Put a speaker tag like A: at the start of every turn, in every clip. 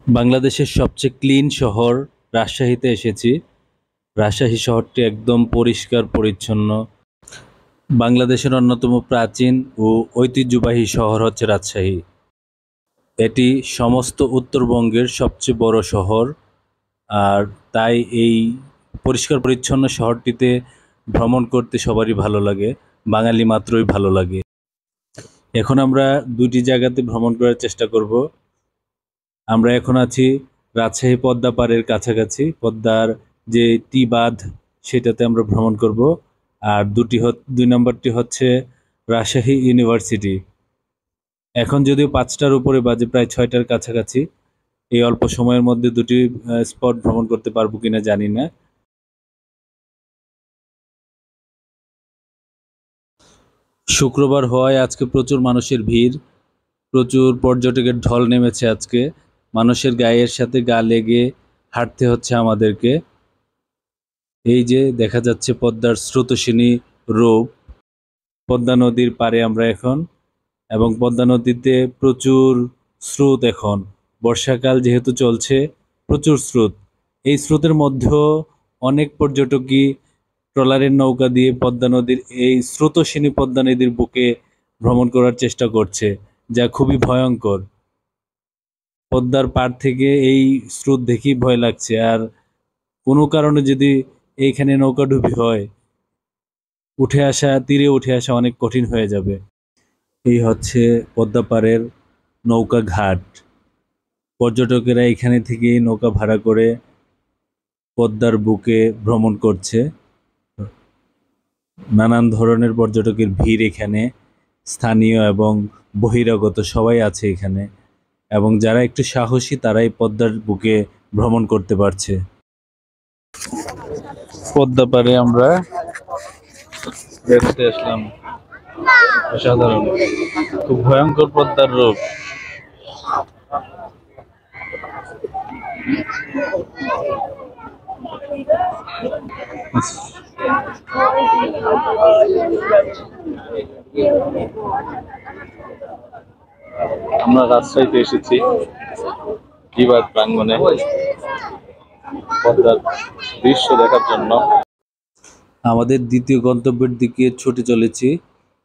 A: বাংলাদেশের সবচেয়ে ক্লিন শহর রাজশাহীতে এসেছি। রাজশাহী শহরটি একদম পরিষ্কার পরিচ্ছন্ন। বাংলাদেশের অন্যতম প্রাচীন ও ঐতিহ্যবাহী শহর হচ্ছে রাজশাহী। এটি সমস্ত উত্তরবঙ্গের সবচেয়ে বড় শহর। আর তাই এই পরিষ্কার পরিচ্ছন্ন শহরটিতে ভ্রমণ করতে সবারই ভালো লাগে, বাঙালি মাত্রই ভালো লাগে। এখন আমরা দুটি জায়গাতে ভ্রমণ করার চেষ্টা করব। আমরা এখন আছি রাজশাহী পদ্মা পাড়ের কাছাকাছি। পদ্মার যে টি বাঁধ, সেটাতে আমরা ভ্রমণ করব। আর দুই নম্বরটি হচ্ছে রাজশাহী ইউনিভার্সিটি। এখন যদিও 5টার উপরে বাজে, প্রায় 6টার কাছাকাছি। এই অল্প সময়ের মধ্যে দুটি স্পট ভ্রমণ করতে পারবো কিনা জানি না। শুক্রবার হওয়ায় আজকে প্রচুর মানুষের ভিড়, প্রচুর পর্যটকের ঢল নেমেছে আজকে। মানুষের গায়ের সাথে গা লেগে হাঁটতে হচ্ছে আমাদেরকে। এই যে দেখা যাচ্ছে পদ্মার স্রোতস্বিনী রূপ। পদ্মা নদীর পাড়ে আমরা এখন, এবং পদ্মা নদীতে প্রচুর স্রোত। এখন বর্ষাকাল যেহেতু চলছে, প্রচুর স্রোত। এই স্রোতের মধ্যেও অনেক পর্যটকই ট্রলারের নৌকা দিয়ে পদ্মা নদীর এই স্রোতস্বিনী পদ্মা নদীর বুকে ভ্রমণ করার চেষ্টা করছে, যা খুবই ভয়ঙ্কর। পদ্মার পাড় থেকে এই স্রোত দেখেই ভয় লাগছে। আর কোনো কারণে যদি এইখানে নৌকাডুবি হয়, তীরে উঠে আসা অনেক কঠিন হয়ে যাবে। এই হচ্ছে পদ্মা পাড়ের নৌকা ঘাট। পর্যটকেরা এখানে থেকে নৌকা ভাড়া করে পদ্মার বুকে ভ্রমণ করছে। নানান ধরনের পর্যটকের ভিড় এখানে। স্থানীয় এবং বহিরাগত সবাই আছে এখানে, এবং যারা একটু সাহসী তারাই পদ্মার বুকে ভ্রমণ করতে পারছে। পদ্মা পাড়ে আমরা দেখতে আসলাম। অসাধারণ, খুব ভয়ঙ্কর পদ্মার রূপ। আমরা রাজশাহীতে এসেছি বিবাদ প্রাঙ্গণে পদ্মার দৃশ্য দেখার জন্য। আমাদের দ্বিতীয় গন্তব্যের দিকে ছুটে চলেছি।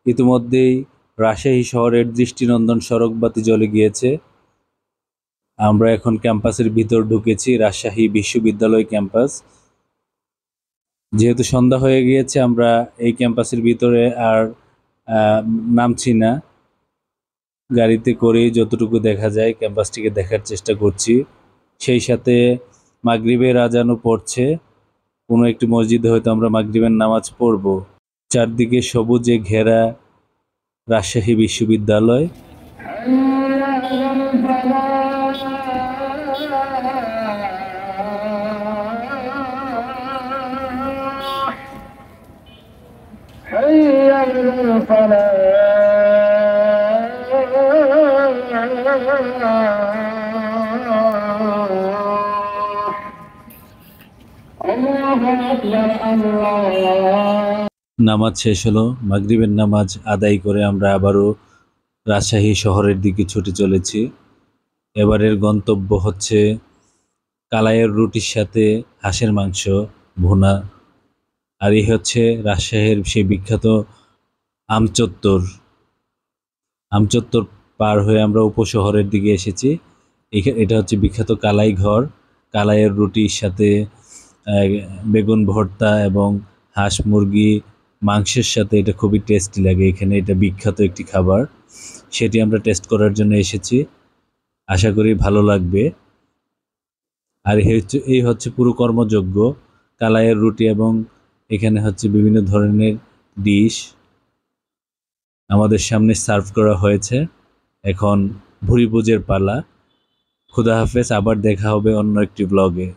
A: ইতিমধ্যেই রাজশাহী শহরের দৃষ্টিনন্দন সড়ক বাতি জ্বলে গিয়েছে। আমরা এখন ক্যাম্পাসের ভিতর ঢুকেছি, রাজশাহী বিশ্ববিদ্যালয় ক্যাম্পাস। যেহেতু সন্ধ্যা হয়ে গিয়েছে, আমরা এই ক্যাম্পাসের ভিতরে আর নামছি না। গাড়িতে করেই যতটুকু দেখা যায় ক্যাম্পাসটিকে দেখার চেষ্টা করছি। সেই সাথে মাগরিবের আজানও পড়ছে। কোনো একটি মসজিদে হয়তো আমরা মাগরিবের নামাজ পড়ব। চারদিকে সবুজে ঘেরা রাজশাহী বিশ্ববিদ্যালয়। নামাজ শেষ হলো, মাগরিবের নামাজ আদায় করে আমরা আবারও রাজশাহী শহরের দিকে ছুটে চলেছি। এবারের গন্তব্য হচ্ছে কালাইয়ের রুটির সাথে হাঁসের মাংস ভুনা। আর এই হচ্ছে রাজশাহীর সেই বিখ্যাত আমচত্বর। আমচত্বর পার হয়ে আমরা উপশহরের দিকে এসেছি। এটা হচ্ছে বিখ্যাত কালাই ঘর। কালাইয়ের রুটির সাথে বেগুন ভর্তা এবং হাঁস মুরগি মাংসের সাথে এটা খুবই টেস্টি লাগে। এখানে এটা বিখ্যাত একটি খাবার, সেটি আমরা টেস্ট করার জন্য এসেছি। আশা করি ভালো লাগবে। আর এই হচ্ছে পুরো কর্মযোগ্য কালাইয়ের রুটি, এবং এখানে হচ্ছে বিভিন্ন ধরনের ডিশ আমাদের সামনে সার্ভ করা হয়েছে। এখন ভুরিভোজের পালা। খুদা হাফেজ, আবার দেখা হবে অন্য একটি ব্লগে।